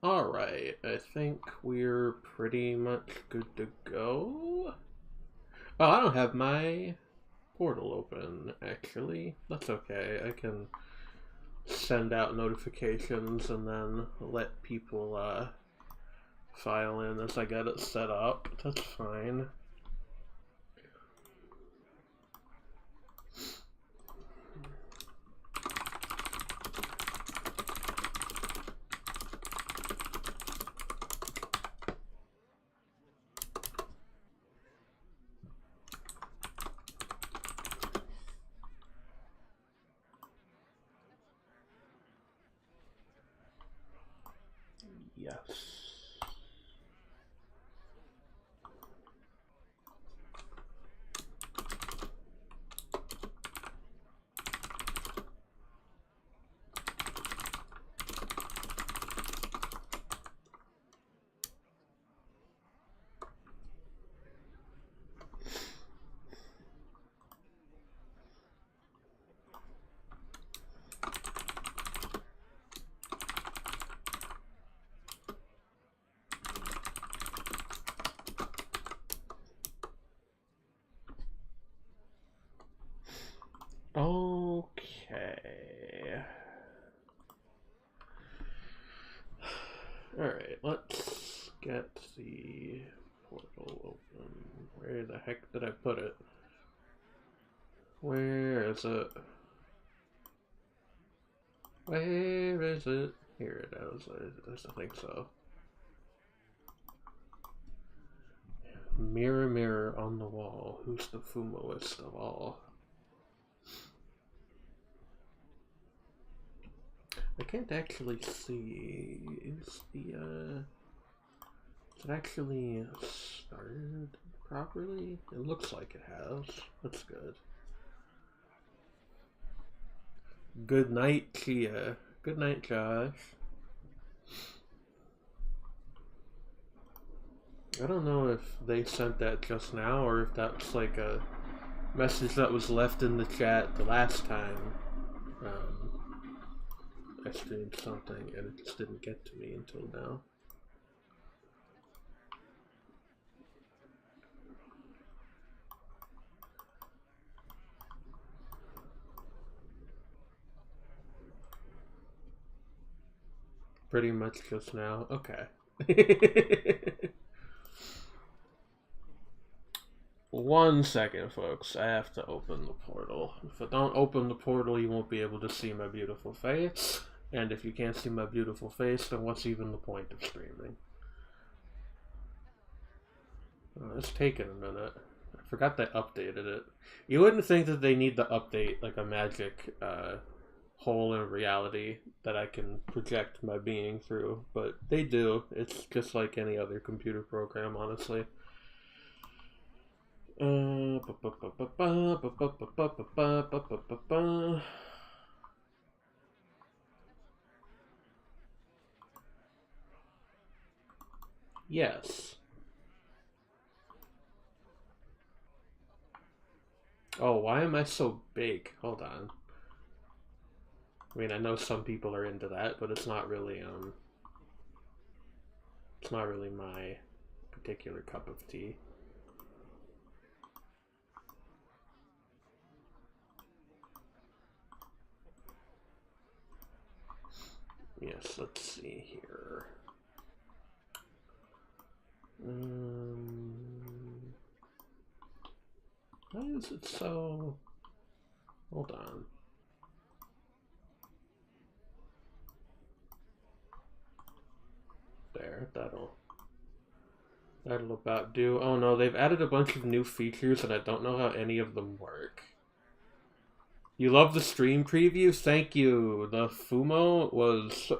Alright, I think we're pretty much good to go. Oh, I don't have my portal open, actually. That's okay. I can send out notifications and then let people file in as I get it set up. That's fine. Yes. Okay. Alright, let's get the portal open. Where the heck did I put it? Where is it? Where is it? Here it is. I think so. Mirror, mirror on the wall, who's the Fumoist of all? I can't actually see. Is it actually started properly? It looks like it has. That's good. Good night, Chia. Good night, Josh. I don't know if they sent that just now or if that's like a message that was left in the chat the last time I streamed something and it just didn't get to me until now. Pretty much just now. Okay. 1 second, folks. I have to open the portal. If I don't open the portal, you won't be able to see my beautiful face. And if you can't see my beautiful face, then what's even the point of streaming? It's taken a minute. I forgot they updated it. You wouldn't think that they need to update like a magic hole in reality that I can project my being through, but they do. It's just like any other computer program, honestly. Yes. Oh, why am I so big? Hold on. I mean, I know some people are into that, but it's not really my particular cup of tea. Yes, let's see here. Why is it so... Hold on. There, that'll about do. Oh no, they've added a bunch of new features and I don't know how any of them work. You love the stream preview? Thank you. The Fumo was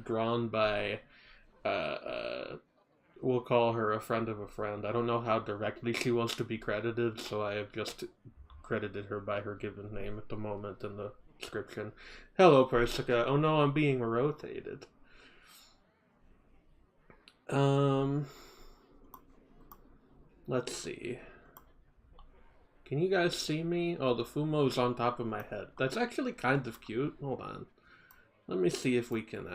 drawn by, we'll call her a friend of a friend. I don't know how directly she wants to be credited, so I have just credited her by her given name at the moment in the description. Hello, Persica. Oh no, I'm being rotated. Let's see. Can you guys see me? Oh, the Fumo's on top of my head. That's actually kind of cute. Hold on. Let me see if we can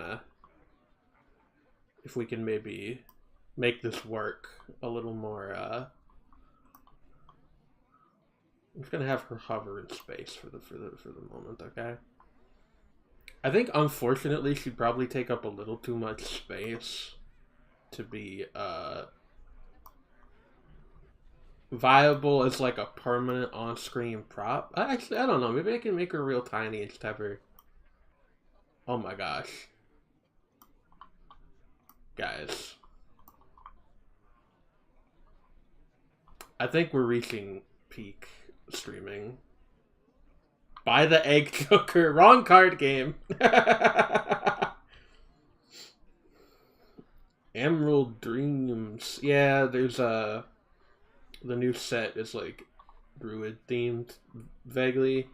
maybe make this work a little more. I'm just gonna have her hover in space for the moment, okay? I think unfortunately she'd probably take up a little too much space to be viable as like a permanent on-screen prop. I don't know. Maybe I can make her real tiny and just have her. Oh my gosh, guys! I think we're reaching peak streaming. Buy the egg joker. Wrong card game. Emerald Dreams. Yeah, there's the new set is like druid themed vaguely.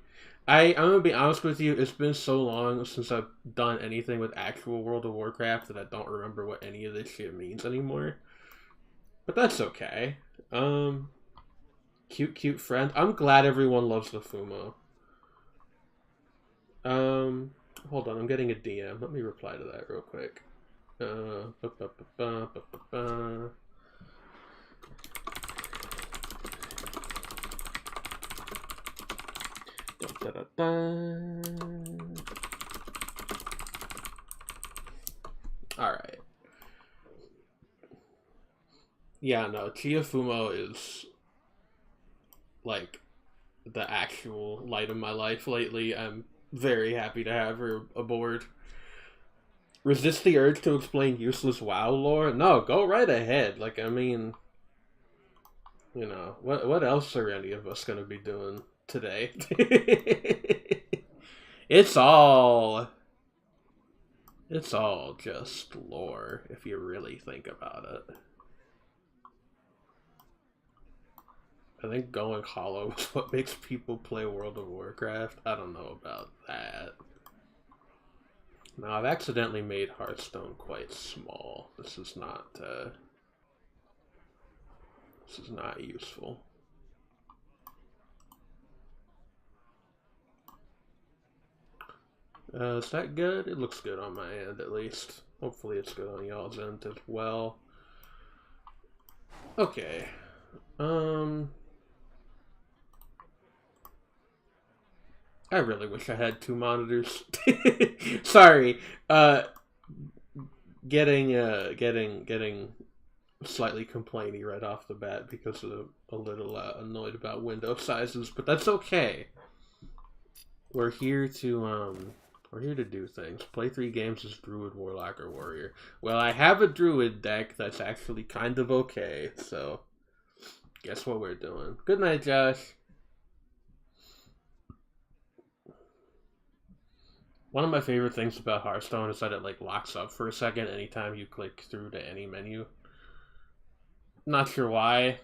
I'm gonna be honest with you, it's been so long since I've done anything with actual World of Warcraft that I don't remember what any of this shit means anymore. But that's okay. Cute friend. I'm glad everyone loves the Fumo. Hold on, I'm getting a DM. Let me reply to that real quick. Alright. Yeah, no, Chia Fumo is like the actual light of my life lately. I'm very happy to have her aboard. Resist the urge to explain useless WoW lore? No, go right ahead. Like, I mean, you know, what else are any of us gonna be doing today? It's all just lore if you really think about it. I think going hollow is what makes people play World of Warcraft. I don't know about that. No, I've accidentally made Hearthstone quite small. This is not useful. Is that good? It looks good on my end, at least. Hopefully it's good on y'all's end as well. Okay. I really wish I had two monitors. Sorry. Getting slightly complainy right off the bat because of a little annoyed about window sizes, but that's okay. We're here to do things. Play 3 games as Druid, Warlock, or Warrior. Well, I have a Druid deck that's actually kind of okay, so guess what we're doing. Good night, Josh. One of my favorite things about Hearthstone is that it like locks up for a second anytime you click through to any menu. Not sure why.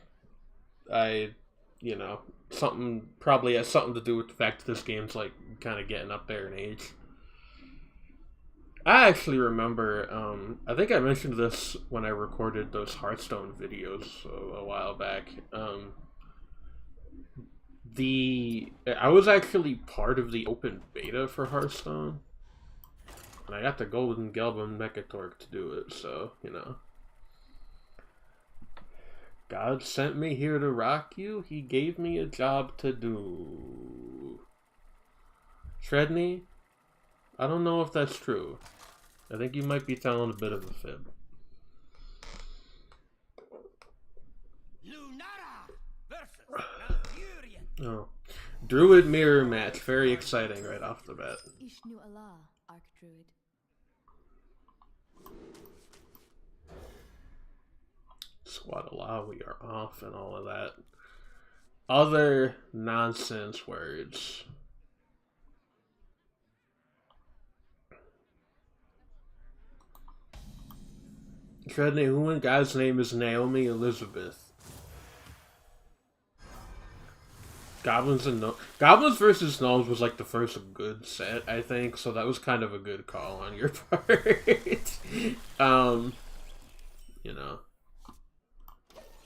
Something probably has something to do with the fact that this game's like kind of getting up there in age. I actually remember, I think I mentioned this when I recorded those Hearthstone videos a while back. I was actually part of the open beta for Hearthstone, and I got the Golden Gelbin Mechatork to do it, so, you know. God sent me here to rock you. He gave me a job to do. Shredney? I don't know if that's true. I think you might be telling a bit of a fib. Oh. Druid mirror match. Very exciting right off the bat. Ishnu Allah, Archdruid. Squad Allah, we are off and all of that. Other nonsense words. Shredney, who in God's name is Naomi Elizabeth? Goblins versus Gnomes was like the first good set, I think, so that was kind of a good call on your part. You know,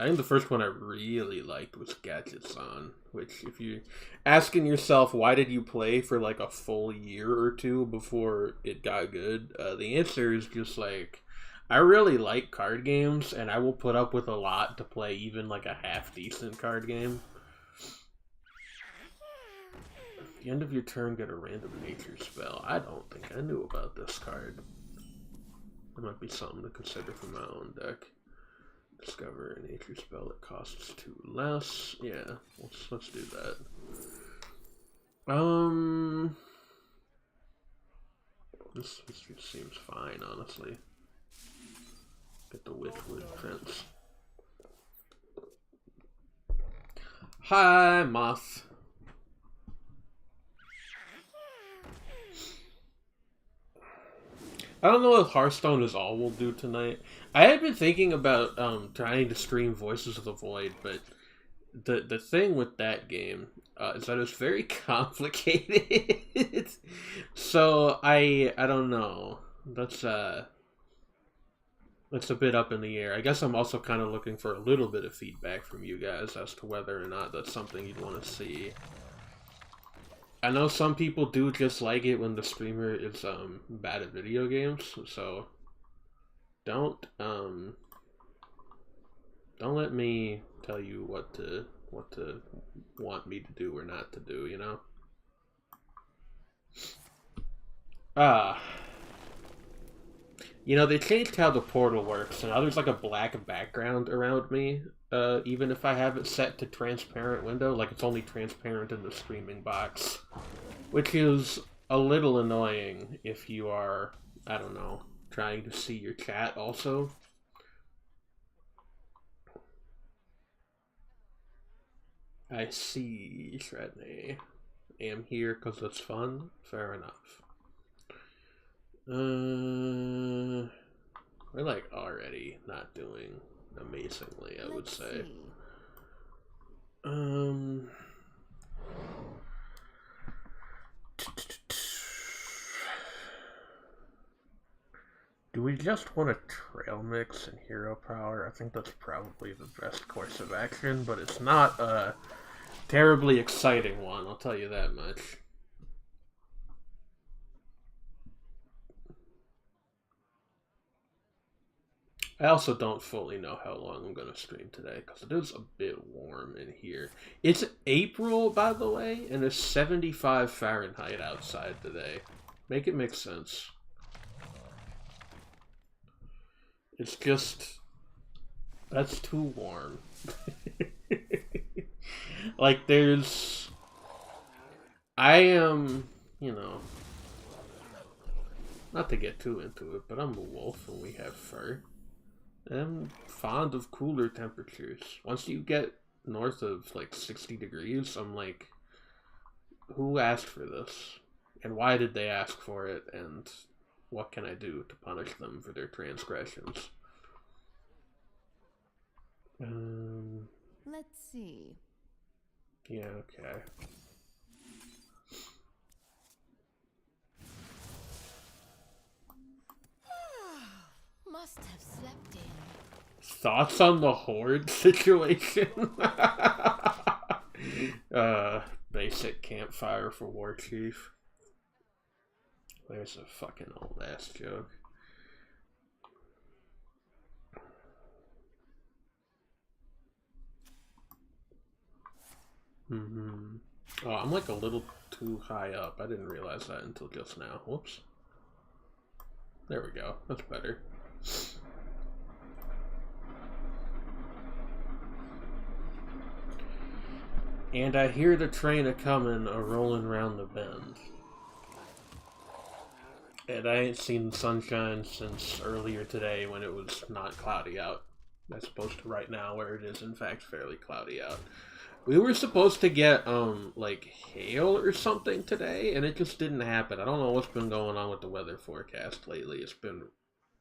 I think the first one I really liked was Gadget-san, which if you're asking yourself why did you play for like a full year or two before it got good, the answer is just like, I really like card games and I will put up with a lot to play even like a half-decent card game. At the end of your turn, get a random nature spell. I don't think I knew about this card. There might be something to consider for my own deck. Discover a nature spell that costs 2 less. Yeah, let's do that. This just seems fine, honestly. Get the Witchwood Prince. Hi, Moth. I don't know if Hearthstone is all we'll do tonight. I had been thinking about trying to stream Voices of the Void, but the thing with that game is that it's very complicated. So I don't know. That's a bit up in the air. I guess I'm also kind of looking for a little bit of feedback from you guys as to whether or not that's something you'd want to see. I know some people do just like it when the streamer is bad at video games, so don't let me tell you what to want me to do or not to do, you know? You know, they changed how the portal works, and now there's like a black background around me, even if I have it set to transparent window, like it's only transparent in the streaming box. Which is a little annoying if you are, I don't know, trying to see your chat also. I see, Shredney. Am here because it's fun? Fair enough. We're like already not doing amazingly, I would say. Do we just want to trail mix and hero power? I think that's probably the best course of action, but it's not a terribly exciting one, I'll tell you that much. I also don't fully know how long I'm going to stream today, because it is a bit warm in here. It's April, by the way, and it's 75 Fahrenheit outside today. Make it make sense. It's just... that's too warm. Like, there's... I am, you know... not to get too into it, but I'm a wolf and we have fur. I'm fond of cooler temperatures. Once you get north of like 60 degrees, I'm like, who asked for this? And why did they ask for it? And what can I do to punish them for their transgressions? Let's see. Yeah, okay. Must have slept in. Thoughts on the horde situation? Basic campfire for War Chief. There's a fucking old ass joke. Oh, I'm like a little too high up. I didn't realize that until just now. Whoops. There we go. That's better. And I hear the train a-comin' a-rollin' round the bend. And I ain't seen the sunshine since earlier today when it was not cloudy out. As opposed to right now where it is in fact fairly cloudy out. We were supposed to get, like, hail or something today, and it just didn't happen. I don't know what's been going on with the weather forecast lately. It's been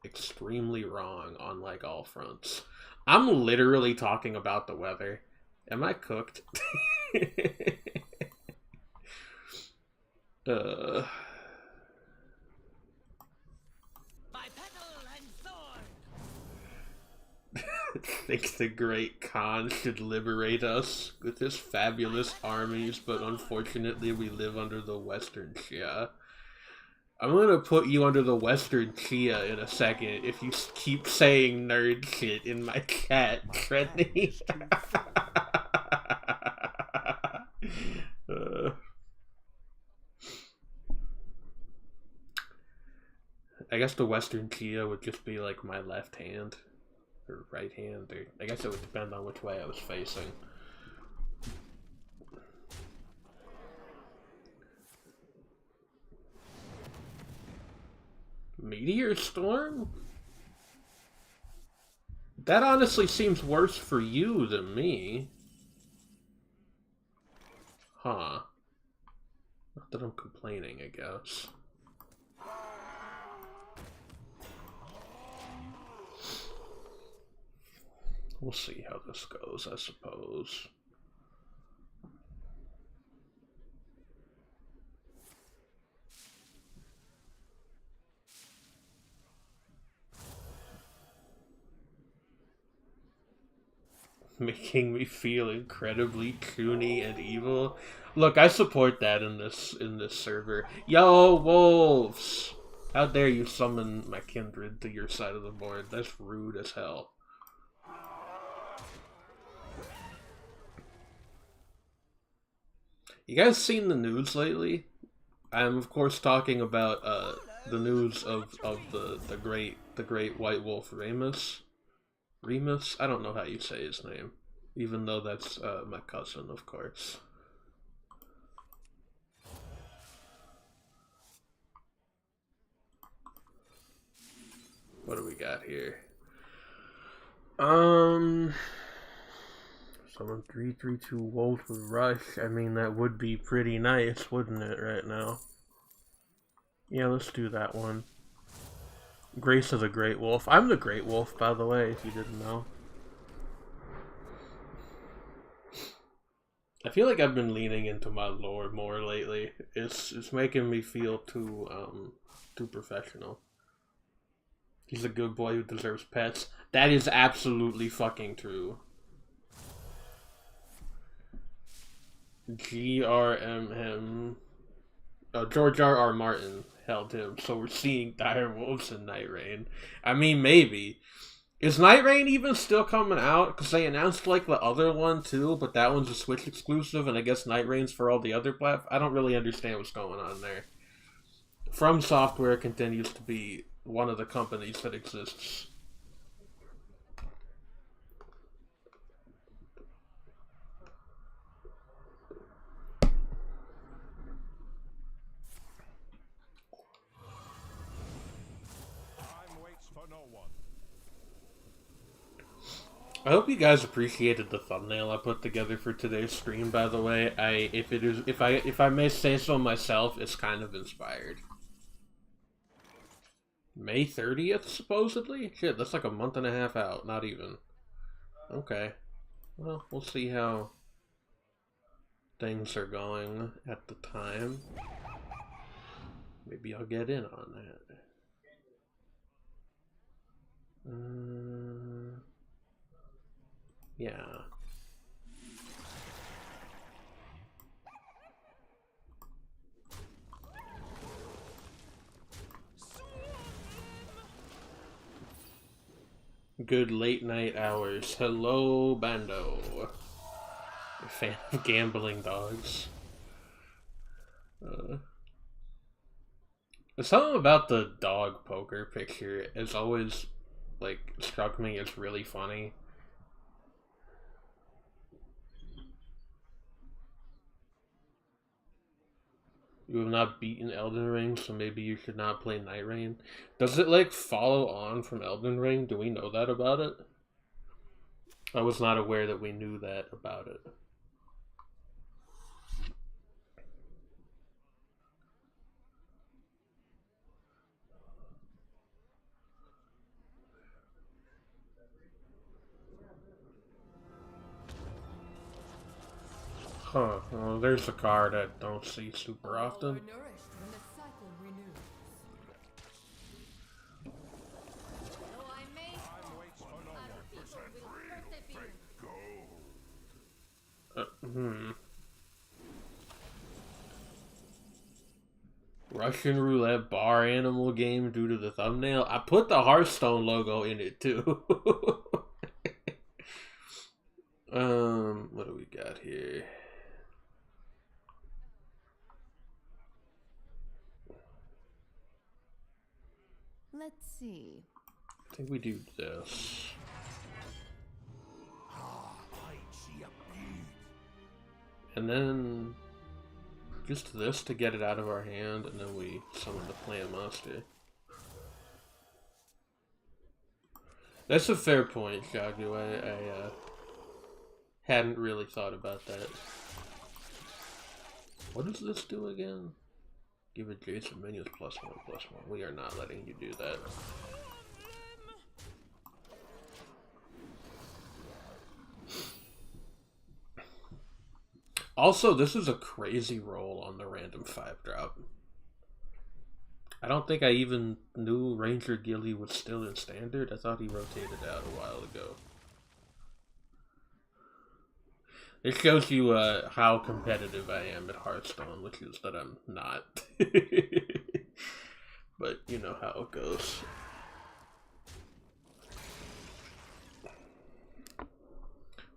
extremely wrong on, like, all fronts. I'm literally talking about the weather. Am I cooked? My petal and sword. think the Great Khan should liberate us with his fabulous armies, but unfortunately we live under the Western Chia. I'm gonna put you under the Western Chia in a second if you keep saying nerd shit in my chat, Trendy. I guess the Western Chia would just be like my left hand. Or right hand, or I guess it would depend on which way I was facing. Meteor storm? That honestly seems worse for you than me. Huh. Not that I'm complaining, I guess. We'll see how this goes, I suppose. Making me feel incredibly coony and evil. Look, I support that in this server. Yo, wolves! How dare you summon my kindred to your side of the board? That's rude as hell. You guys seen the news lately? I'm of course talking about the news of the great white wolf Remus. Remus? I don't know how you say his name, even though that's my cousin, of course. What do we got here? Someone 3-3-2 Wolf with Rush. I mean, that would be pretty nice, wouldn't it, right now? Yeah, let's do that one. Grace of the Great Wolf. I'm the Great Wolf, by the way, if you didn't know. I feel like I've been leaning into my lore more lately. It's making me feel too professional. He's a good boy who deserves pets. That is absolutely fucking true. GRMM. George R.R. Martin held him, so we're seeing dire wolves in Night Rain. I mean, maybe. Is Night Rain even still coming out? Because they announced, like, the other one, too, but that one's a Switch exclusive, and I guess Night Rain's for all the other platforms. I don't really understand what's going on there. From Software continues to be one of the companies that exists. I hope you guys appreciated the thumbnail I put together for today's stream. By the way, if I may say so myself, it's kind of inspired. May 30th, supposedly? Shit, that's like a month and a half out. Not even. Okay. Well, we'll see how things are going at the time. Maybe I'll get in on that. Yeah. Good late night hours. Hello, Bando. A fan of gambling dogs. Something about the dog poker picture has always, like, struck me as really funny. You have not beaten Elden Ring, so maybe you should not play Night Rain. Does it, like, follow on from Elden Ring? Do we know that about it? I was not aware that we knew that about it. Huh, well, there's a card I don't see super often. Russian roulette bar animal game due to the thumbnail. I put the Hearthstone logo in it too. What do we got here? Let's see. I think we do this. And then just this to get it out of our hand, and then we summon the plant monster. That's a fair point, Jagu. I hadn't really thought about that. What does this do again? Give adjacent minions +1/+1. We are not letting you do that. Also, this is a crazy roll on the random 5-drop. I don't think I even knew Ranger Gilly was still in standard. I thought he rotated out a while ago. It shows you how competitive I am at Hearthstone, which is that I'm not. But you know how it goes.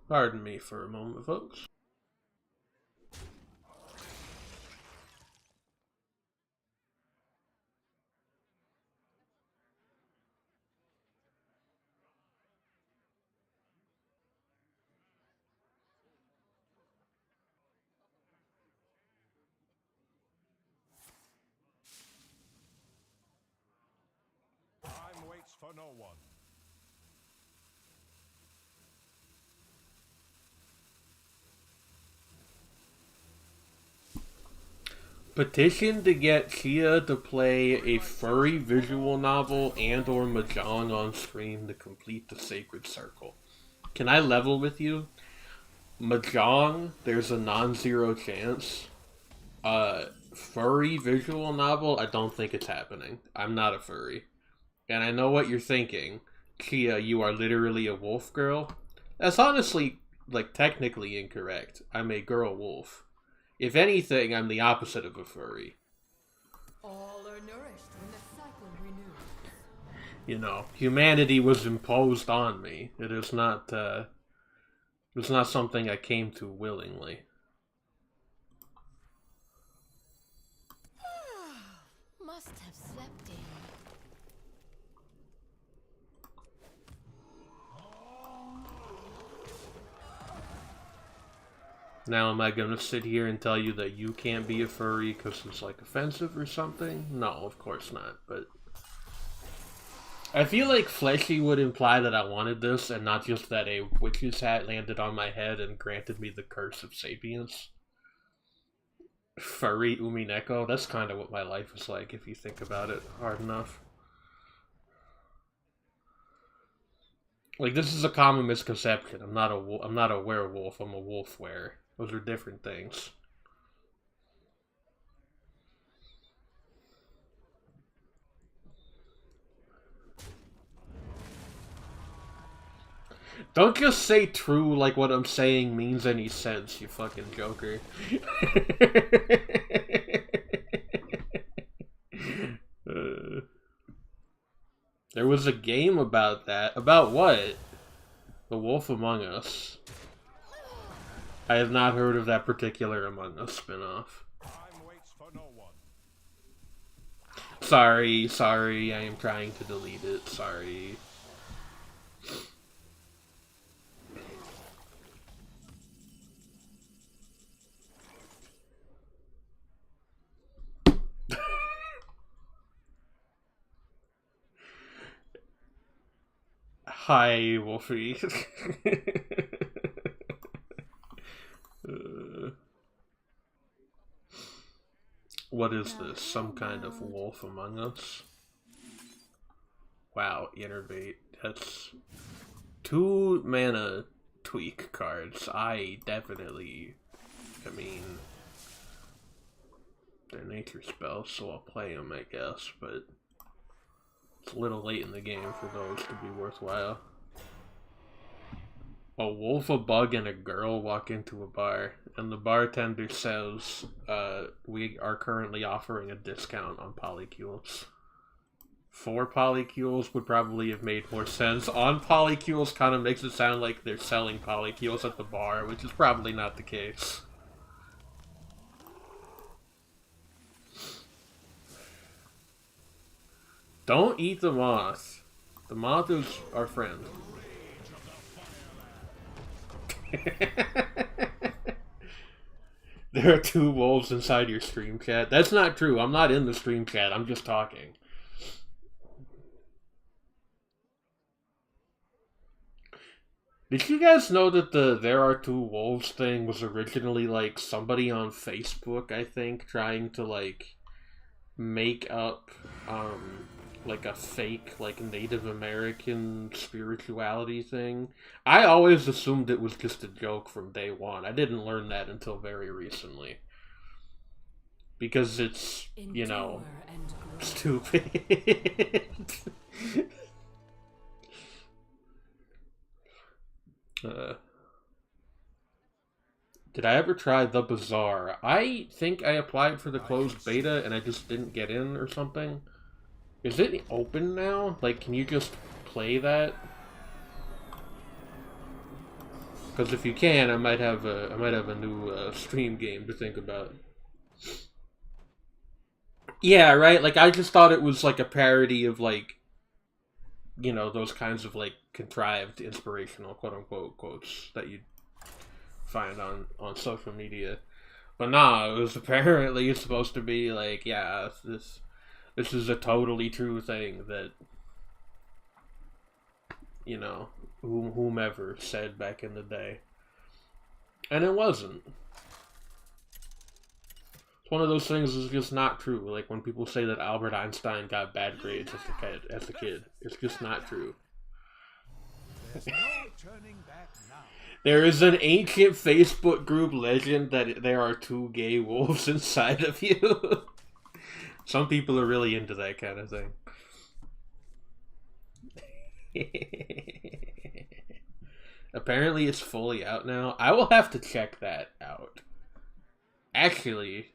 Pardon me for a moment, folks. Time waits for no one. Petition to get Chia to play a furry visual novel and or Mahjong on stream to complete the Sacred Circle. Can I level with you? Mahjong, there's a non-zero chance. Furry visual novel, I don't think it's happening. I'm not a furry. And I know what you're thinking. Chia, you are literally a wolf girl. That's honestly, like, technically incorrect. I'm a girl wolf. If anything, I'm the opposite of a furry. All are nourished when the cycle renews. You know, humanity was imposed on me. It's not something I came to willingly. Must have slept in. Now am I gonna sit here and tell you that you can't be a furry because it's like offensive or something? No, of course not, but I feel like fleshy would imply that I wanted this and not just that a witch's hat landed on my head and granted me the curse of sapience. Furry Umineko, that's kind of what my life is like if you think about it hard enough. Like, this is a common misconception. I'm not a werewolf, I'm a wolf wearer. Those are different things. Don't just say true like what I'm saying means any sense, you fucking joker. There was a game about that. About what? The Wolf Among Us. I have not heard of that particular Among Us spinoff. Time waits for no one. Sorry, I am trying to delete it. Sorry. Hi, Wolfie. What is this? Some kind of wolf among us? Wow, innervate. That's 2 mana tweak cards. I mean, they're nature spells, so I'll play them, I guess, but it's a little late in the game for those to be worthwhile. A wolf, a bug, and a girl walk into a bar, and the bartender says, we are currently offering a discount on polycules. 4 polycules would probably have made more sense. On polycules kind of makes it sound like they're selling polycules at the bar, which is probably not the case. Don't eat the moth. The moth is our friend. There are 2 wolves inside your stream chat. That's not true. I'm not in the stream chat. I'm just talking. Did you guys know that the "there are 2 wolves" thing was originally like somebody on Facebook, I think, trying to like make up like a fake like Native American spirituality thing? I always assumed it was just a joke from day one. I didn't learn that until very recently. Because it's, you know, stupid. Did I ever try the Bazaar? I think I applied for the closed beta and I just didn't get in or something. Is it open now? Like, can you just play that? Because if you can, I might have a new stream game to think about. Yeah, right. Like, I just thought it was like a parody of like, you know, those kinds of like contrived inspirational quote unquote quotes that you find on social media. But nah, it was apparently supposed to be like, yeah, this is a totally true thing that, you know, whomever said back in the day. And it wasn't. It's one of those things that's just not true. Like when people say that Albert Einstein got bad grades as a kid. It's just not true. There's no turning back now. There is an ancient Facebook group legend that there are 2 gay wolves inside of you. Some people are really into that kind of thing. Apparently it's fully out now. I will have to check that out. Actually,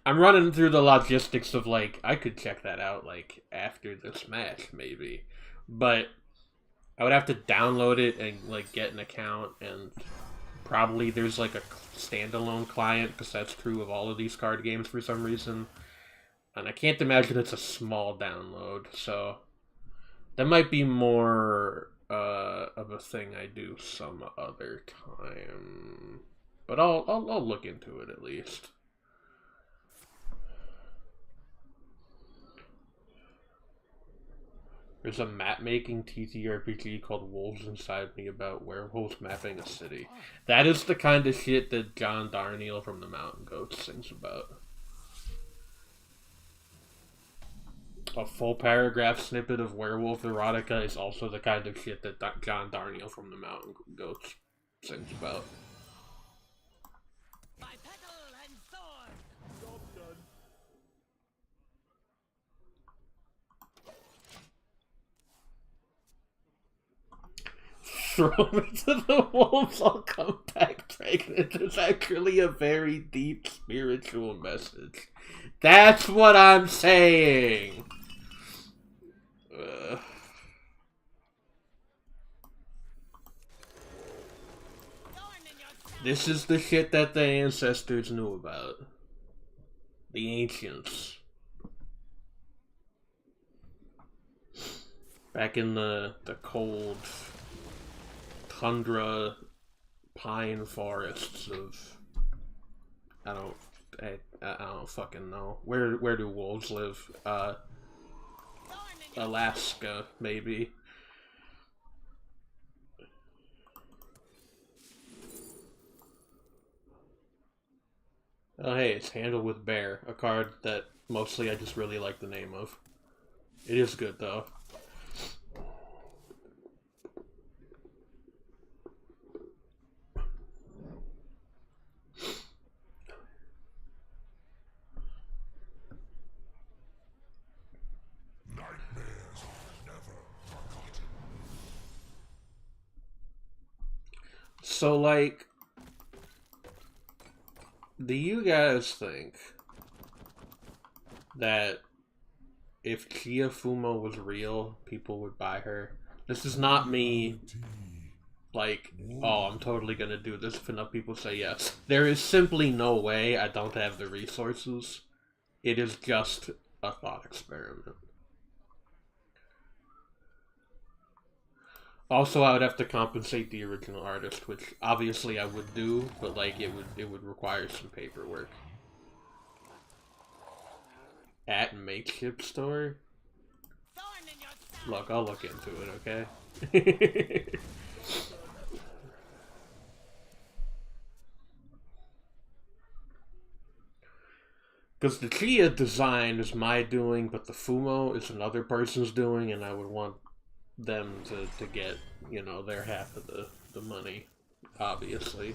I'm running through the logistics of like, I could check that out like after this match maybe. But I would have to download it and like get an account, and probably there's like a standalone client because that's true of all of these card games for some reason. And I can't imagine it's a small download, so that might be more of a thing I do some other time. But I'll look into it at least. There's a map-making TTRPG called Wolves Inside Me about werewolves mapping a city. That is the kind of shit that John Darnielle from the Mountain Goats sings about. A full paragraph snippet of werewolf erotica is also the kind of shit that John Darnielle from the Mountain Goats sings about. My petal and sword. Job done. Throw me to the wolves, I'll come back pregnant. It's actually a very deep spiritual message. That's what I'm saying. This is the shit that the ancestors knew about. The ancients. Back in the cold tundra pine forests of I don't fucking know. Where do wolves live? Alaska, maybe. Oh hey, it's Handle with Bear, a card that mostly I just really like the name of. It is good though. Nightmares are never So, like, do you guys think that if Chia Fumo was real, people would buy her? This is not me, like, oh, I'm totally gonna do this if enough people say yes. There is simply no way. I don't have the resources. It is just a thought experiment. Also, I would have to compensate the original artist, which obviously I would do, but like it would require some paperwork. At makeshift store? Look, I'll look into it, okay? Because the Chia design is my doing, but the Fumo is another person's doing, and I would want them to get, you know, their half of the money, obviously.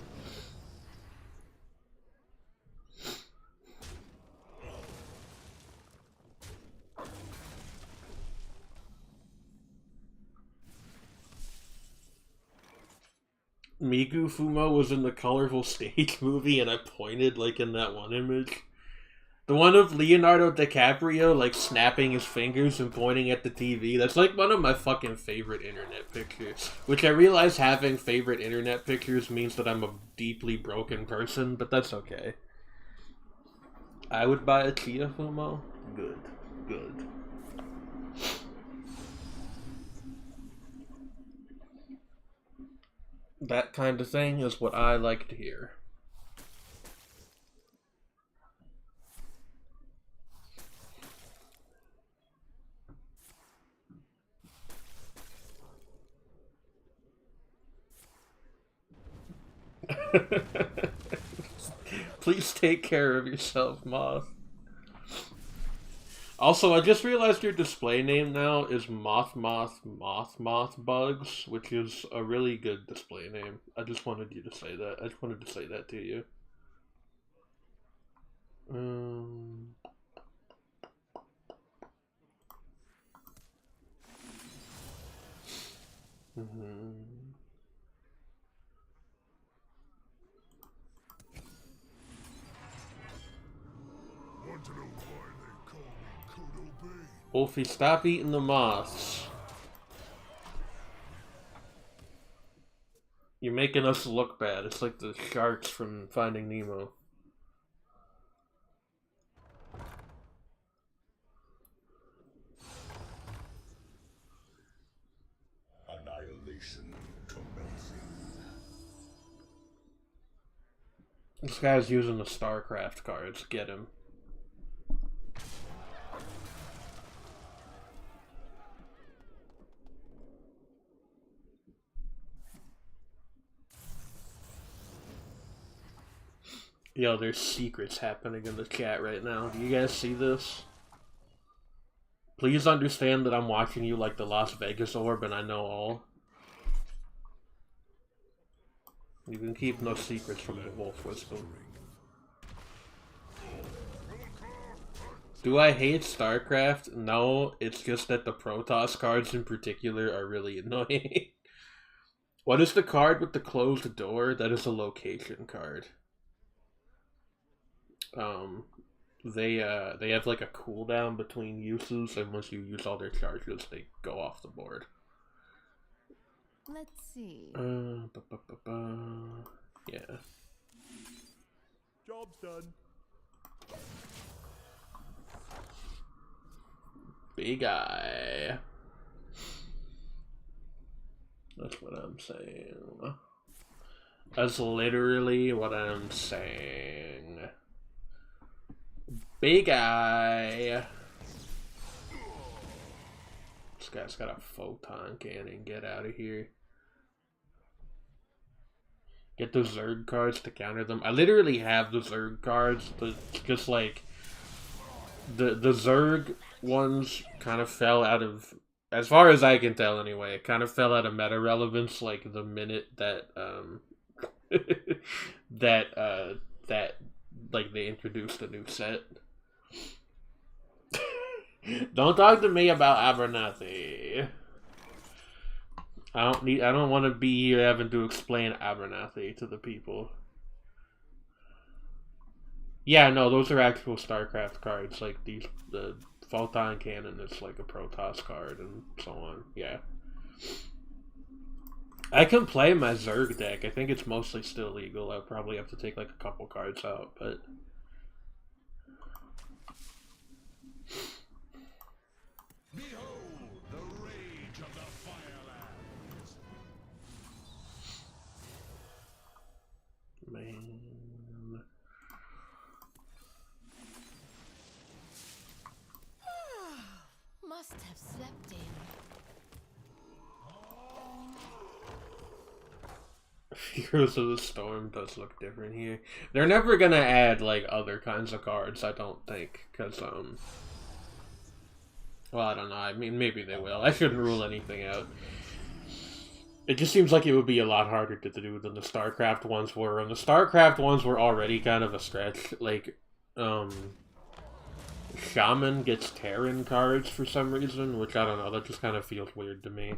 Miku Fumo was in the colorful stage movie, and I pointed, like, in that one image. The one of Leonardo DiCaprio, like, snapping his fingers and pointing at the TV. That's, like, one of my fucking favorite internet pictures. Which I realize having favorite internet pictures means that I'm a deeply broken person, but that's okay. I would buy a Chia Fumo? Good. Good. That kind of thing is what I like to hear. Please take care of yourself, Moth. Also, I just realized your display name now is Moth Bugs, which is a really good display name. I just wanted you to say that. I just wanted to say that to you. Wolfie, stop eating the moths. You're making us look bad. It's like the sharks from Finding Nemo. Annihilation commencing. This guy's using the StarCraft cards. Get him. Yo, there's secrets happening in the chat right now. Do you guys see this? Please understand that I'm watching you like the Las Vegas orb and I know all. You can keep no secrets from the Wolf Wisdom. Do I hate StarCraft? No, it's just that the Protoss cards in particular are really annoying. What is the card with the closed door? That is a location card. They have like a cooldown between uses, and once you use all their charges, they go off the board. Let's see. Yeah. Job's done. Big eye. That's what I'm saying. That's literally what I'm saying. Big eye. This guy's got a photon cannon. Get out of here. Get the Zerg cards to counter them. I literally have the Zerg cards, but just like the Zerg ones kind of fell out of, as far as I can tell anyway, it kind of fell out of meta relevance like the minute that that like they introduced a new set. Don't talk to me about Abernathy. I don't want to be here having to explain Abernathy to the people. Yeah, no, those are actual StarCraft cards. Like the Photon Cannon is like a Protoss card and so on. Yeah. I can play my Zerg deck. I think it's mostly still legal. I'll probably have to take like a couple cards out, but... Behold the rage of the Firelands. Man... Must have slept in. Heroes of the Storm does look different here. They're never gonna add like other kinds of cards, I don't think, because well, I don't know. I mean, maybe they will. I shouldn't rule anything out. It just seems like it would be a lot harder to do than the StarCraft ones were, and the StarCraft ones were already kind of a stretch. Like, Shaman gets Terran cards for some reason, which I don't know. That just kind of feels weird to me.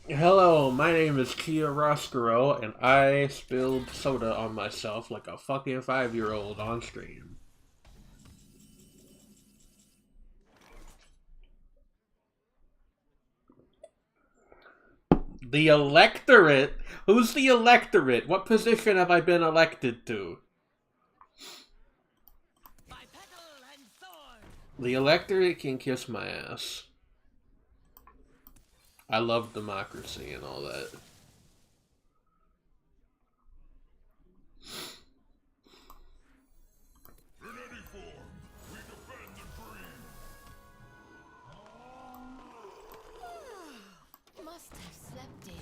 Hello, my name is Chia Roscaro, and I spilled soda on myself like a fucking 5-year-old on stream. The electorate? Who's the electorate? What position have I been elected to? By petal and sword. The electorate can kiss my ass. I love democracy and all that. In any form, we defend the dream. Must have slept in.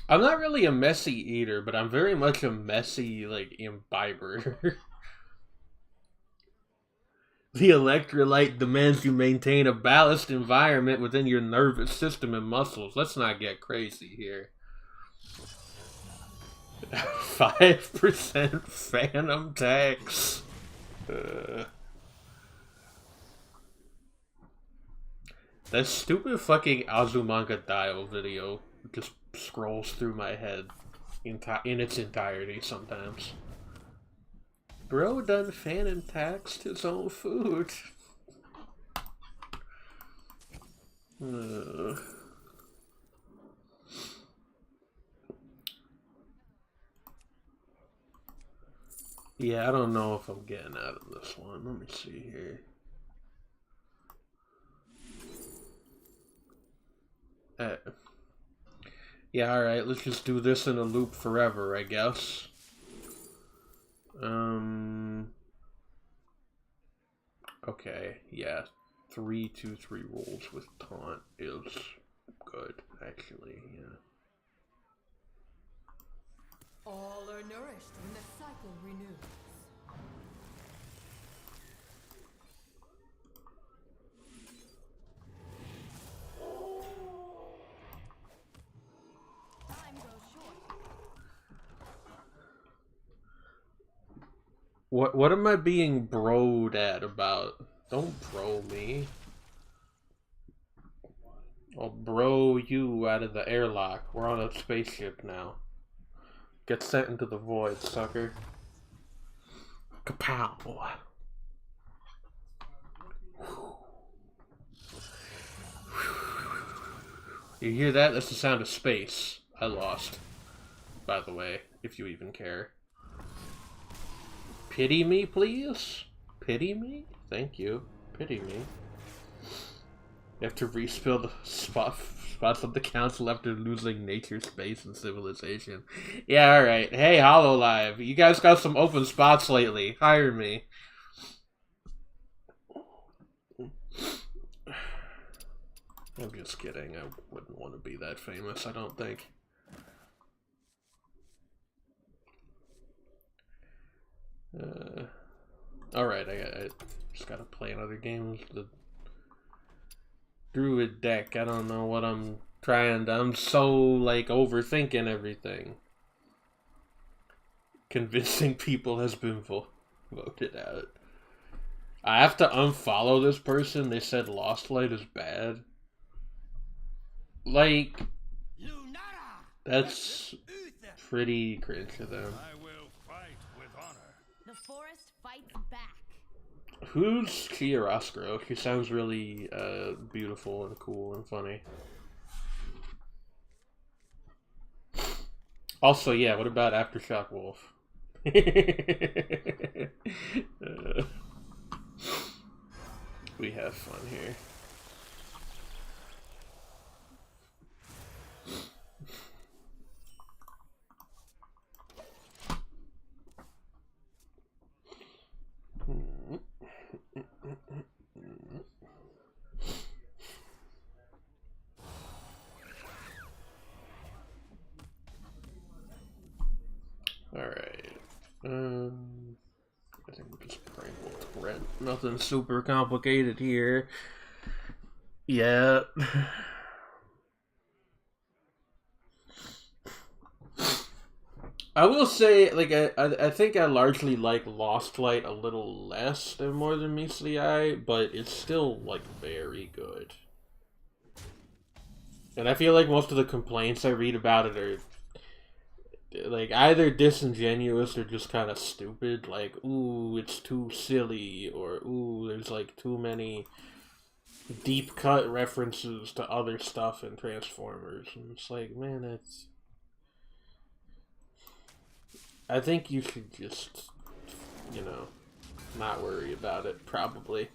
I'm not really a messy eater, but I'm very much a messy, like, imbiber. The electrolyte demands you maintain a balanced environment within your nervous system and muscles. Let's not get crazy here. 5% phantom tax. That stupid fucking Azumanga Dial video just scrolls through my head in its entirety sometimes. Bro done phantom taxed his own food. Yeah, I don't know if I'm getting out of this one. Let me see here. Yeah, alright, let's just do this in a loop forever, I guess. Okay, yeah. 3-2-3 rolls with taunt is good, actually, yeah. All are nourished when the cycle renews. Time goes short. What am I being broed at about? Don't bro me. I'll bro you out of the airlock. We're on a spaceship now. Get sent into the void, sucker. Kapow. You hear that? That's the sound of space. I lost. By the way, if you even care. Pity me, please? Pity me? Thank you. Pity me. You have to respill the spots of the council after losing nature, space, and civilization. Yeah, alright. Hey, HoloLive. You guys got some open spots lately. Hire me. I'm just kidding. I wouldn't want to be that famous, I don't think. Alright, I just gotta play another game. The Druid deck, I don't know what I'm trying to... I'm so, like, overthinking everything. Convincing people has been voted out. I have to unfollow this person. They said Lost Light is bad. Like, that's pretty cringe to them. I will fight with honor. The forest fights back. Who's Chiaroscuro? She sounds really beautiful and cool and funny. Also, yeah, what about Aftershock Wolf? We have fun here. Alright. I think we'll just Prangle Torrent. Nothing super complicated here. Yeah. I will say, like, I think I largely like Lost Light a little less than More Than Meets the Eye, but it's still, like, very good. And I feel like most of the complaints I read about it are, like, either disingenuous or just kind of stupid. Like, ooh, it's too silly, or ooh, there's, like, too many deep cut references to other stuff in Transformers. And it's like, man, that's... I think you should just, you know, not worry about it, probably.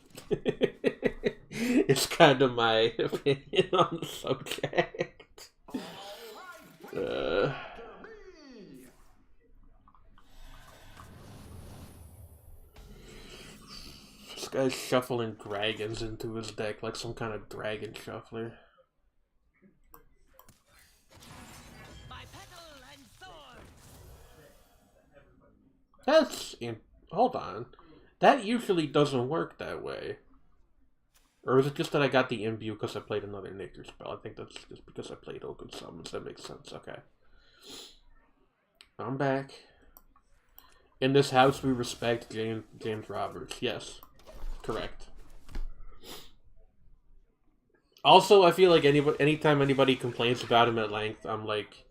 It's kind of my opinion on the subject. This guy's shuffling dragons into his deck like some kind of dragon shuffler. That's in... Hold on. That usually doesn't work that way. Or is it just that I got the imbue because I played another nature spell? I think that's just because I played Open Summons. That makes sense. Okay. I'm back. In this house, we respect James Roberts. Yes. Correct. Also, I feel like anytime anybody complains about him at length, I'm like...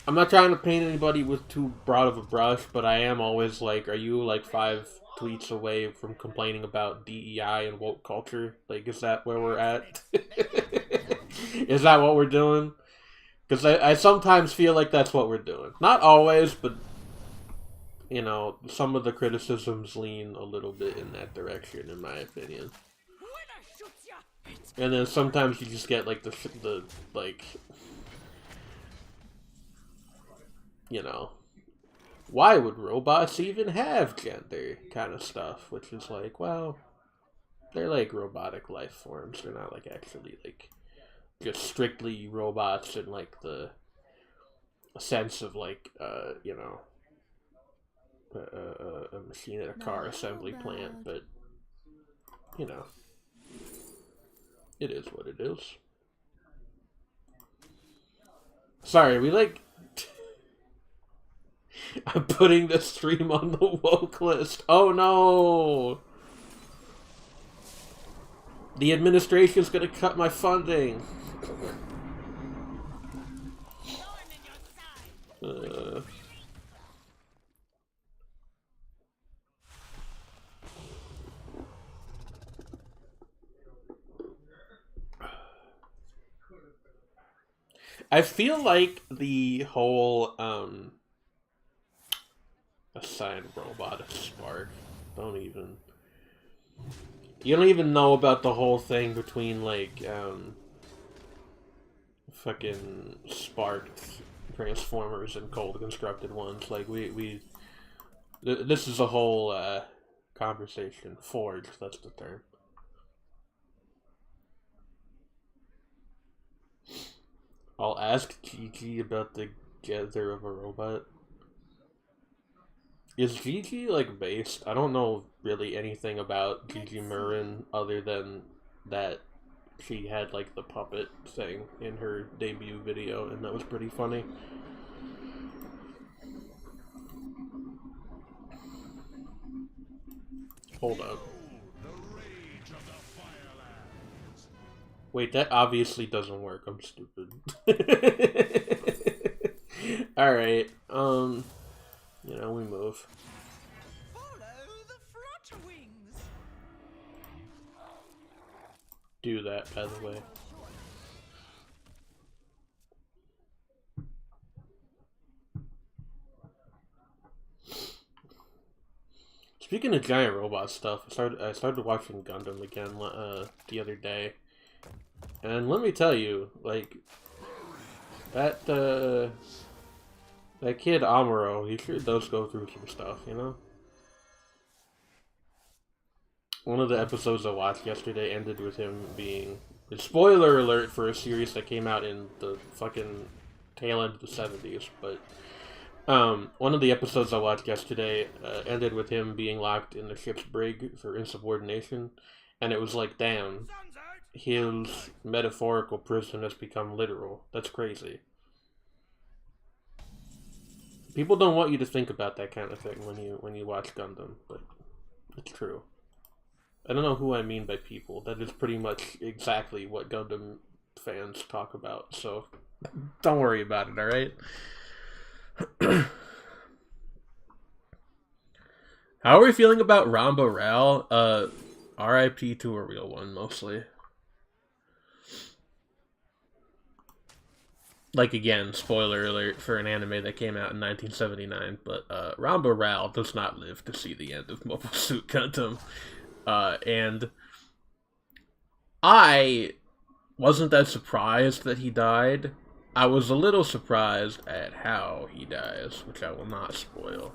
I'm not trying to paint anybody with too broad of a brush, but I am always like, are you like 5 tweets away from complaining about DEI and woke culture? Like, is that where we're at? Is that what we're doing? Because I sometimes feel like that's what we're doing. Not always, but, you know, some of the criticisms lean a little bit in that direction, in my opinion. And then sometimes you just get, like, the like... You know, why would robots even have gender kind of stuff? Which is like, well, they're like robotic life forms. They're not like actually like just strictly robots in like the sense of like, you know, a machine at a car assembly plant. But, you know, it is what it is. Sorry, we like... I'm putting the stream on the woke list. Oh no! The administration's gonna cut my funding. I feel like the whole, assigned robot a spark. You don't even know about the whole thing between, like, fucking sparked Transformers and cold constructed ones. Like, this is a whole, conversation. Forged, that's the term. I'll ask Gigi about the gather of a robot. Is Gigi like based? I don't know really anything about Gigi Marin other than that she had like the puppet thing in her debut video, and that was pretty funny. Hold up. Wait, that obviously doesn't work. I'm stupid. Alright, we move. Follow the flutter wings. Do that, by the way. Speaking of giant robot stuff, I started watching Gundam again the other day. And let me tell you, like, that kid Amuro, he sure does go through some stuff, you know? One of the episodes I watched yesterday ended with him being... Spoiler alert for a series that came out in the fucking tail end of the 70s, but... one of the episodes I watched yesterday ended with him being locked in the ship's brig for insubordination, and it was like, damn, his metaphorical prison has become literal. That's crazy. People don't want you to think about that kind of thing when you watch Gundam, but it's true. I don't know who I mean by people. That is pretty much exactly what Gundam fans talk about, so don't worry about it, alright? How are we feeling about Ramba Ral? RIP to a real one, mostly. Like, again, spoiler alert for an anime that came out in 1979, but Ramba Ral does not live to see the end of Mobile Suit Gundam. And I wasn't that surprised that he died. I was a little surprised at how he dies, which I will not spoil.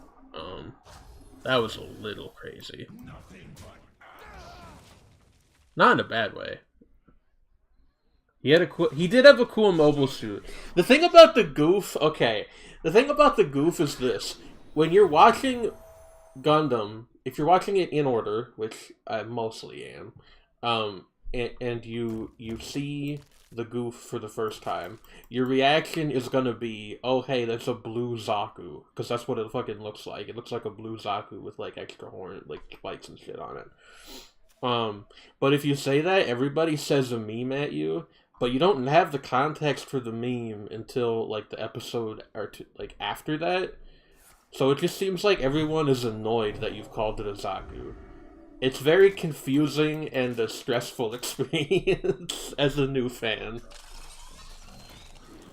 That was a little crazy. Not in a bad way. He did have a cool mobile suit. The thing about the goof, the thing about the goof is this. When you're watching Gundam, if you're watching it in order, which I mostly am, and you see the goof for the first time, your reaction is gonna be, oh hey, that's a blue Zaku, because that's what it fucking looks like. It looks like a blue Zaku with like extra horn, like spikes and shit on it. But if you say that, everybody says a meme at you, but you don't have the context for the meme until like the episode or like after that. So it just seems like everyone is annoyed that you've called it a Zaku. It's very confusing and a stressful experience as a new fan.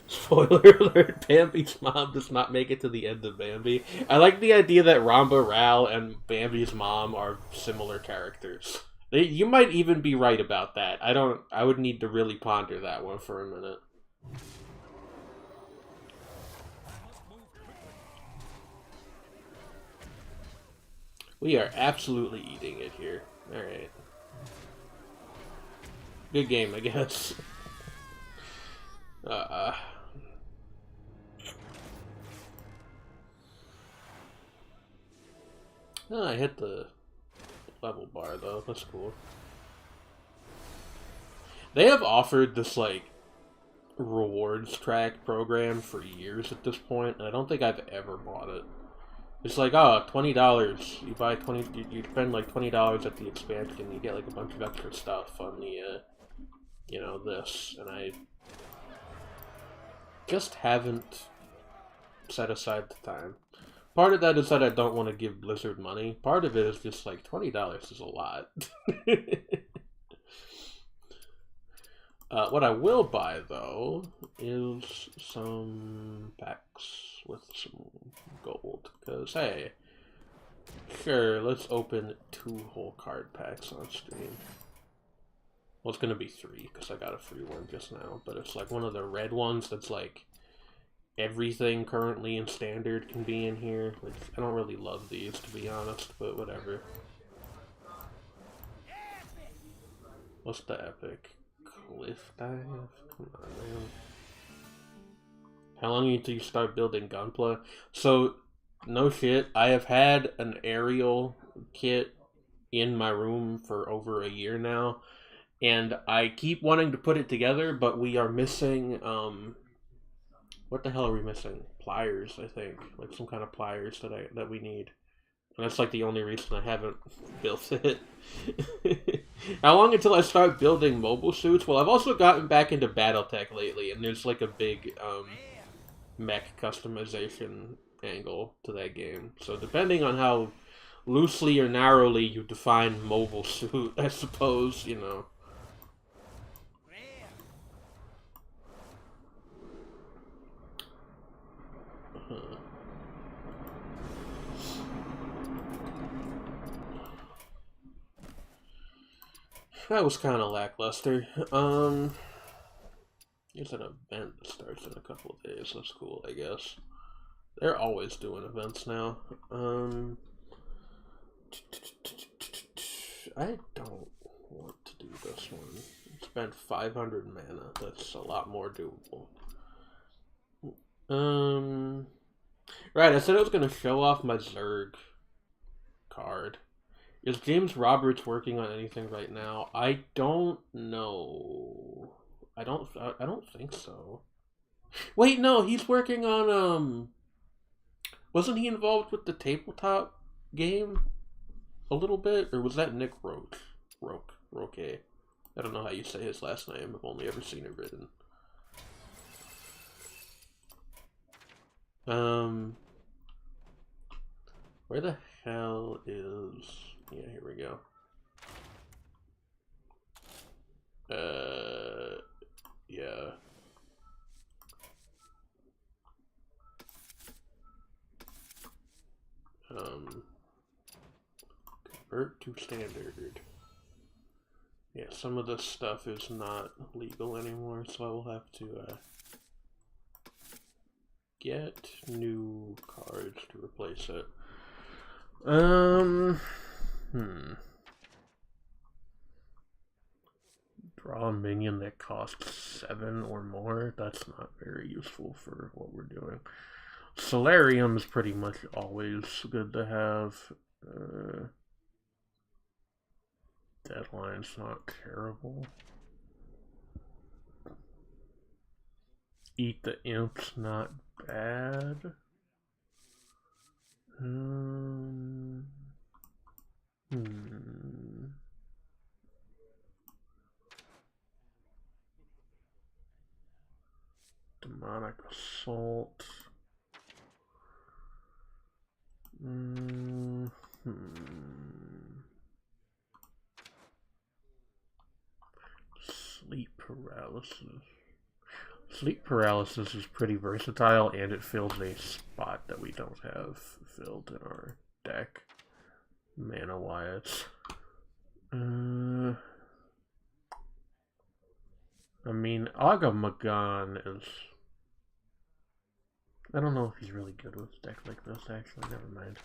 Spoiler alert, Bambi's mom does not make it to the end of Bambi. I like the idea that Ramba Ral and Bambi's mom are similar characters. You might even be right about that. I would need to really ponder that one for a minute. We are absolutely eating it here. Alright. Good game, I guess. Oh, I hit the level bar, though. That's cool. They have offered this, like, rewards track program for years at this point, and I don't think I've ever bought it. It's like, oh, $20. You buy you spend like $20 at the expansion, you get like a bunch of extra stuff on the, this, and I just haven't set aside the time. Part of that is that I don't want to give Blizzard money. Part of it is just like $20 is a lot. What I will buy, though, is some packs with some gold. Because, hey, sure, let's open 2 whole card packs on stream. Well, it's going to be 3, because I got a free one just now. But it's like one of the red ones that's like everything currently in standard can be in here. Which I don't really love these, to be honest, but whatever. What's the epic? Cliff dive? Come on, man. How long until you start building Gunpla? So, No shit. I have had an aerial kit in my room for over a year now, and I keep wanting to put it together, but we are missing what the hell are we missing? Pliers, I think. Like some kind of pliers that we need. And that's like the only reason I haven't built it. How long until I start building mobile suits? Well, I've also gotten back into Battletech lately, and there's like a big mech customization angle to that game. So depending on how loosely or narrowly you define mobile suit, I suppose, you know. That was kind of lackluster. There's an event that starts in a couple of days. That's cool, I guess. They're always doing events now. I don't want to do this one. Spend 500 mana. That's a lot more doable. Right, I said I was going to show off my Zerg card. Is James Roberts working on anything right now? I don't know. I don't think so. Wait, no, he's working on wasn't he involved with the tabletop game a little bit, or was that Nick Roche? Roque. I don't know how you say his last name. I've only ever seen it written. Where the hell is... Yeah, here we go. Yeah. Convert to standard. Yeah, some of this stuff is not legal anymore, so I will have to get new cards to replace it. Draw a minion that costs 7 or more. That's not very useful for what we're doing. Solarium is pretty much always good to have. Deadline's not terrible. Eat the Imp's not bad. Demonic Assault. Sleep paralysis. Sleep paralysis is pretty versatile, and it fills a spot that we don't have filled in our deck, mana-wise. I mean, Agamagan is... I don't know if he's really good with a deck like this, actually. Never mind.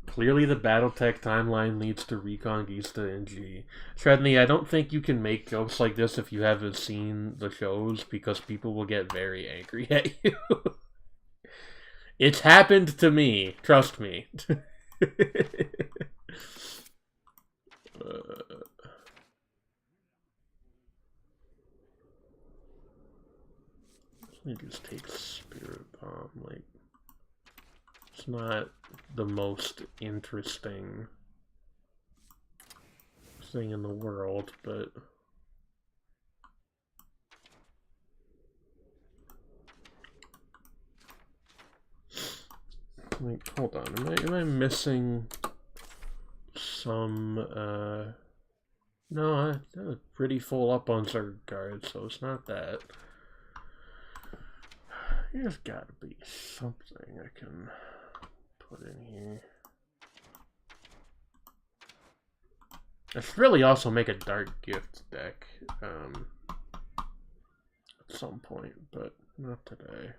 Clearly the Battletech timeline leads to Reconquista and G. Shredney, I don't think you can make jokes like this if you haven't seen the shows, because people will get very angry at you. It's happened to me. Trust me. Let me just take Spirit Bomb. Like, it's not the most interesting thing in the world, but like, hold on, am I missing some? No, I'm pretty full up on Zerg cards, so it's not that. There's gotta be something I can put in here. I should really also make a Dark Gift deck at some point, but not today.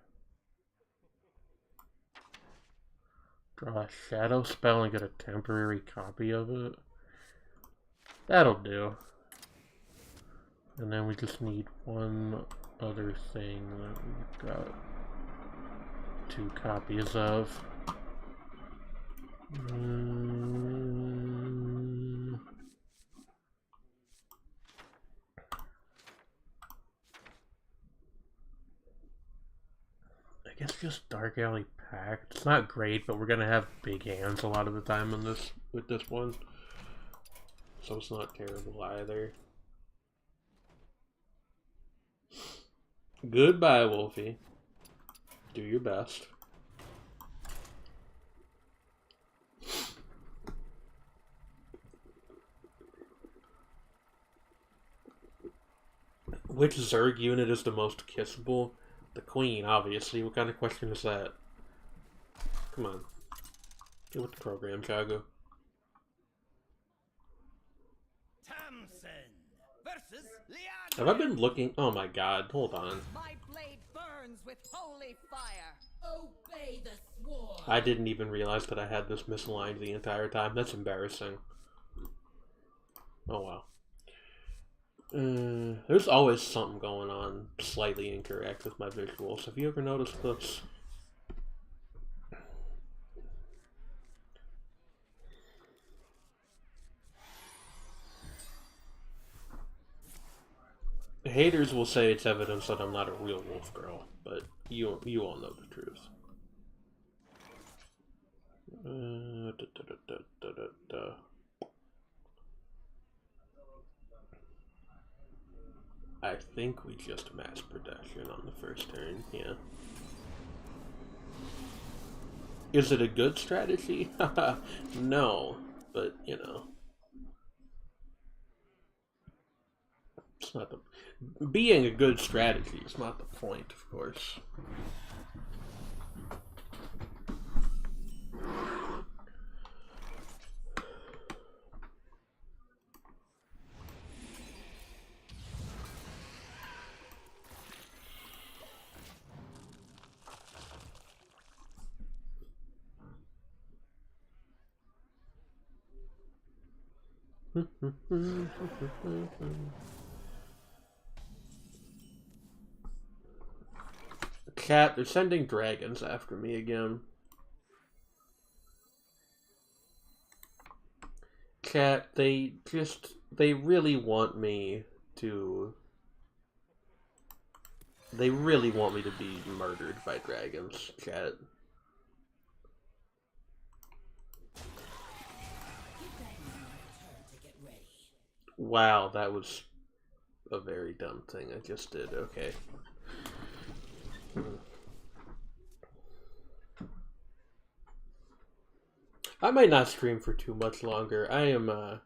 Draw a shadow spell and get a temporary copy of it. That'll do. And then we just need one other thing that we've got 2 copies of. I guess just Dark Alley Pact. It's not great, but we're gonna have big hands a lot of the time in this with this one, so it's not terrible either. Goodbye, Wolfie. Do your best. Which Zerg unit is the most kissable? The Queen, obviously. What kind of question is that? Come on. Get with the program, Chago. Tamsin versus Leandro. Have I been looking? Oh my god, hold on. My blade burns with holy fire. Obey the sword. I didn't even realize that I had this misaligned the entire time. That's embarrassing. Oh wow. There's always something going on slightly incorrect with my visuals. Have you ever noticed this? Haters will say it's evidence that I'm not a real wolf girl, but you all know the truth. I think we just mass production on the first turn, yeah. Is it a good strategy? No, but you know. It's not the... Being a good strategy is not the point, of course. Cat, they're sending dragons after me again. Cat, they really want me to... They really want me to be murdered by dragons, Cat. Wow, that was a very dumb thing I just did. Okay. I might not stream for too much longer. I am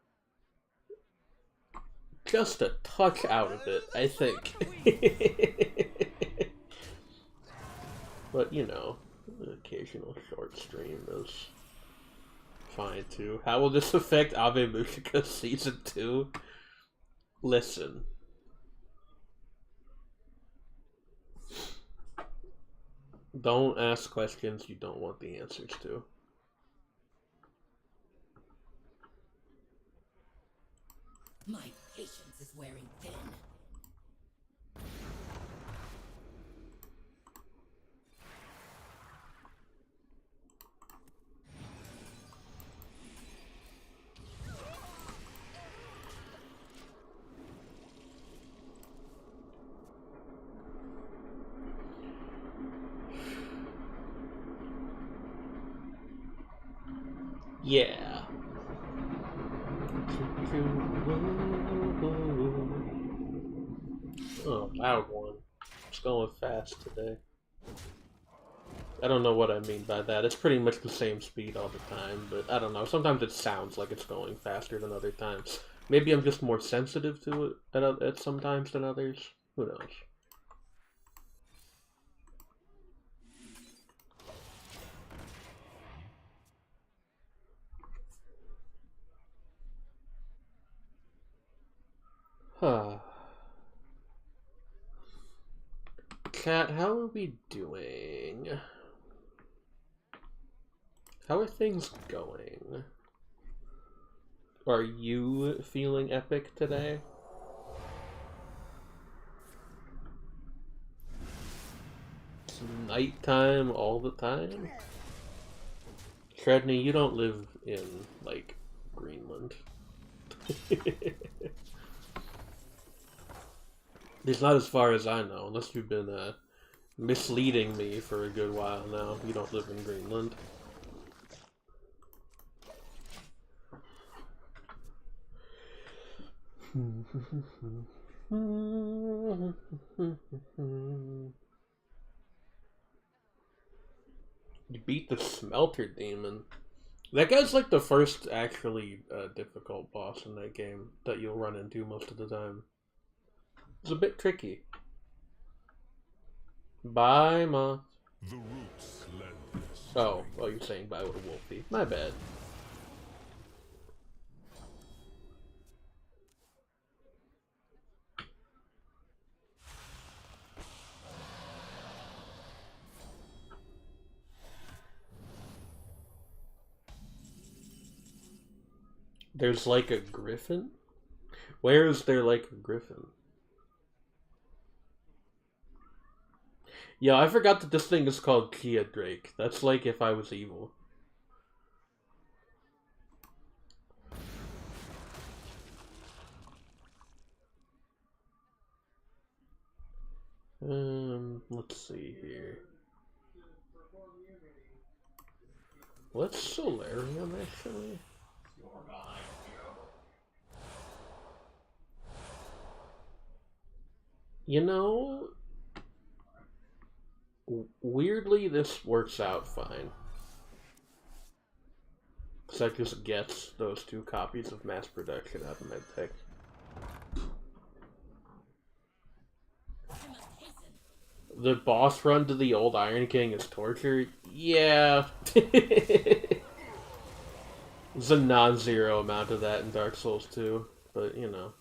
just a touch out of it, I think. But you know, an occasional short stream is fine too. How will this affect Ave Mushika Season 2? Listen. Don't ask questions you don't want the answers to. My patience is wearing thin. Yeah. Oh, loud one. It's going fast today. I don't know what I mean by that. It's pretty much the same speed all the time, but I don't know. Sometimes it sounds like it's going faster than other times. Maybe I'm just more sensitive to it at some times than others. Who knows? Huh. Cat, how are we doing? How are things going? Are you feeling epic today? It's nighttime all the time. Shredney, you don't live in, like, Greenland. It's not as far as I know, unless you've been misleading me for a good while now. You don't live in Greenland. You beat the Smelter Demon. That guy's like the first actually difficult boss in that game that you'll run into most of the time. It's a bit tricky. Bye, Ma. The roots led this. Oh, you're saying bye with a Wolfie. My bad. There's like a griffin? Where is there like a griffin? Yeah, I forgot that this thing is called Kia Drake. That's like if I was evil. Let's see here. What's Solarium actually? You know, weirdly this works out fine. Because I just get those 2 copies of mass production out of Medtech. The boss run to the old Iron King is torture? Yeah. There's a non-zero amount of that in Dark Souls 2, but you know.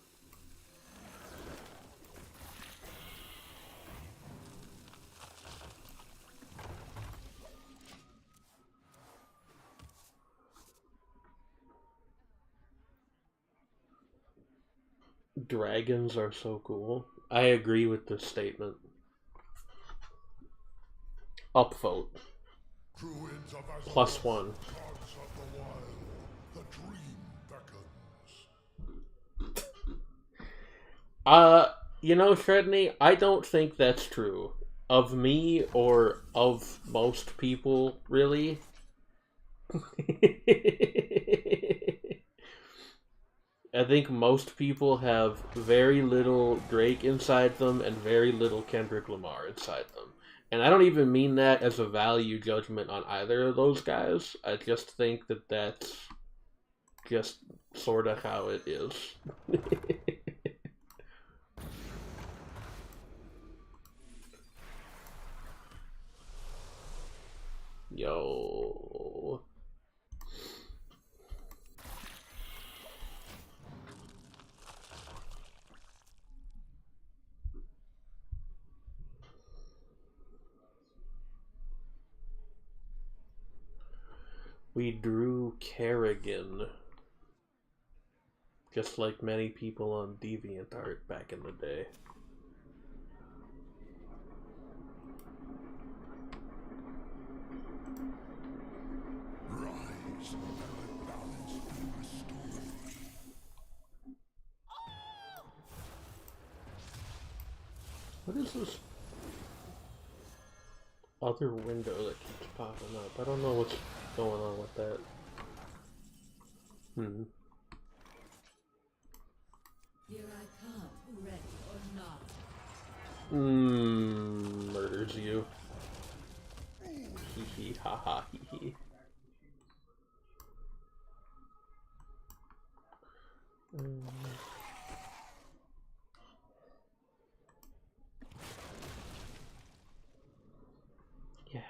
Dragons are so cool. I agree with this statement. Upvote. +1. You know, Shredney, I don't think that's true. Of me, or of most people, really. I think most people have very little Drake inside them and very little Kendrick Lamar inside them. And I don't even mean that as a value judgment on either of those guys. I just think that that's just sort of how it is. Yo. We drew Kerrigan, just like many people on DeviantArt back in the day. Rise, and balance be restored. What is this other window that keeps popping up? I don't know what's going on with that. Here I come, ready or not. Murders you. Hee hee ha ha hee hee. Yeah.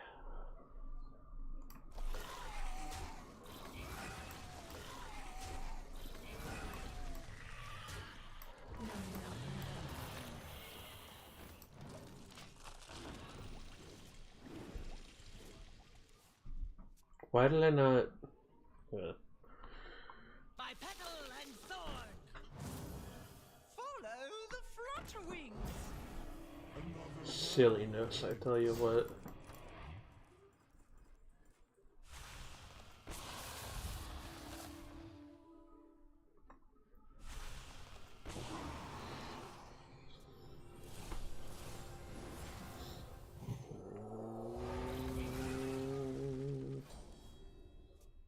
Why did I not? By petal and thorn. Follow the front wings. Another Silliness, I tell you what.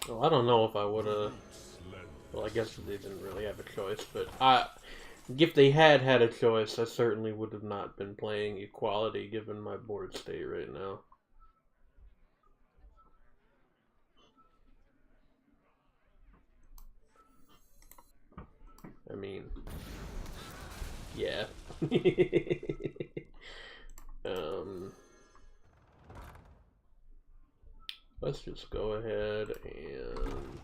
Well, I don't know if I would have. Well, I guess they didn't really have a choice, but if they had had a choice, I certainly would have not been playing Equality given my board state right now. I mean, yeah. Let's just go ahead and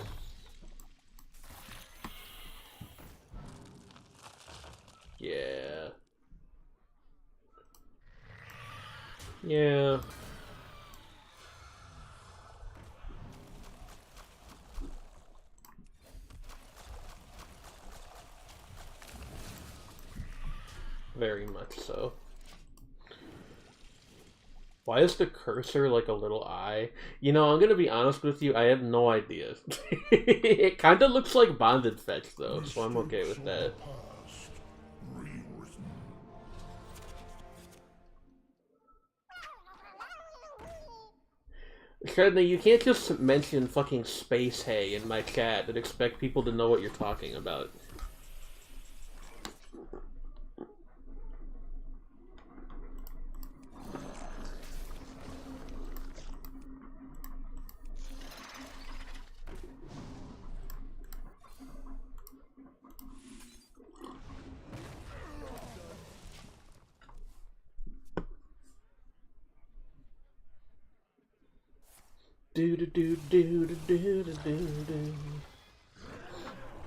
yeah. Yeah. Very much so. Why is the cursor like a little eye? You know, I'm gonna be honest with you, I have no idea. It kind of looks like Bonded Fetch though, so I'm okay with that. Shredney, you can't just mention fucking Space Hay in my chat and expect people to know what you're talking about.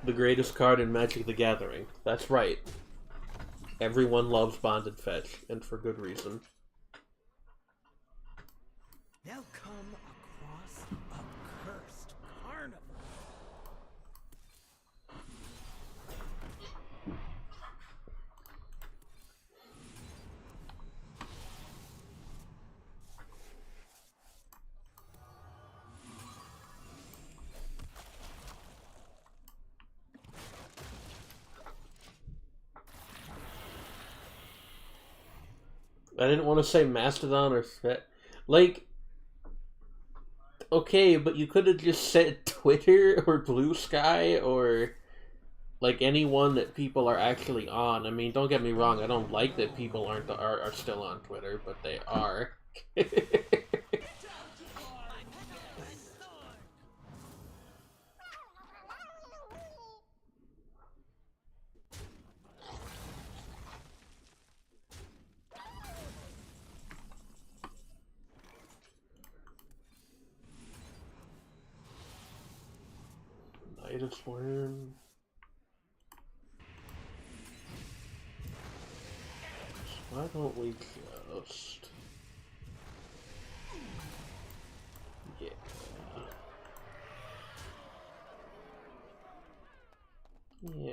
The greatest card in Magic the Gathering. That's right. Everyone loves Bonded Fetch, and for good reason. They'll come across a cursed carnival. I didn't want to say Mastodon or Svet. Like, okay, but you could have just said Twitter or Blue Sky or like anyone that people are actually on. I mean, don't get me wrong, I don't like that people are still on Twitter, but they are. Night of Swarm. Why don't we just... Yeah. Yeah.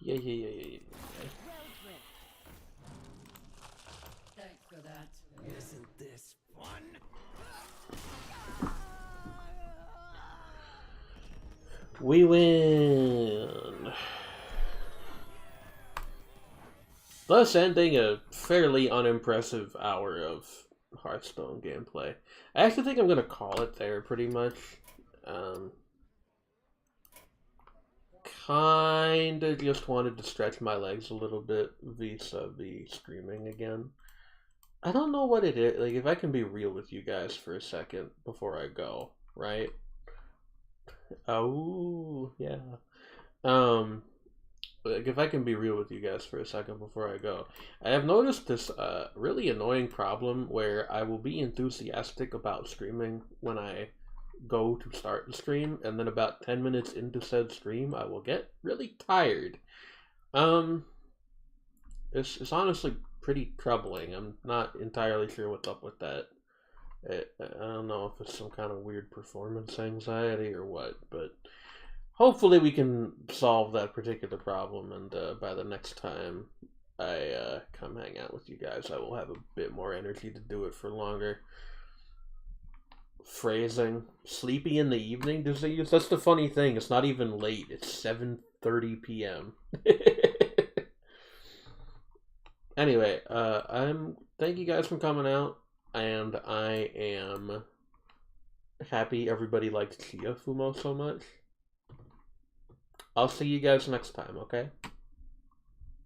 Yeah. Thanks for that. Isn't this fun? We win! Thus ending a fairly unimpressive hour of Hearthstone gameplay. I actually think I'm going to call it there pretty much. Kinda just wanted to stretch my legs a little bit vis-a-vis streaming again. I don't know what it is. Like, if I can be real with you guys for a second before I go, right? Oh, yeah. Like, if I can be real with you guys for a second before I go, I have noticed this really annoying problem where I will be enthusiastic about streaming when I go to start the stream, and then about 10 minutes into said stream, I will get really tired. It's honestly pretty troubling. I'm not entirely sure what's up with that. I don't know if it's some kind of weird performance anxiety or what, but hopefully we can solve that particular problem, and by the next time I come hang out with you guys, I will have a bit more energy to do it for longer. Phrasing, sleepy in the evening, does they use? That's the funny thing, it's not even late, it's 7:30 p.m. Anyway, thank you guys for coming out, and I am happy everybody liked Chia Fumo so much. I'll see you guys next time, okay?